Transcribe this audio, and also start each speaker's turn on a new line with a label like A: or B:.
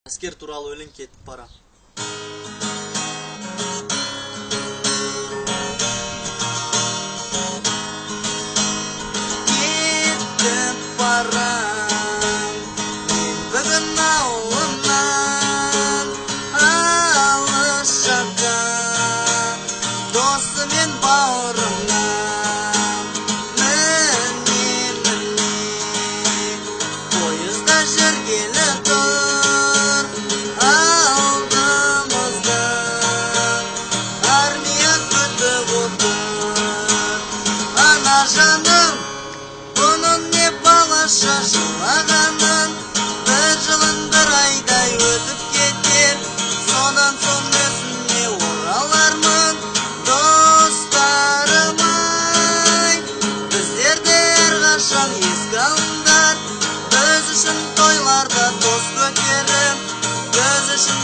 A: Asker туралы өлең кетіп бара. Кетіп барам, мен бүгін ауылымнан, алыс жаққа, досы мен бауырымнан. Міне, пойызда жүргелі тұр, алдымызда армия күтіп отыр. Ана жаным, бұның не балаша жылағанын, бір жылын бір айдай өтіп кетер, содан соң өзіме оралармын. Достарым-ай, біздерде әрқашан еске алыңдар, біз үшін тойларда дос көтеріп, біз үшін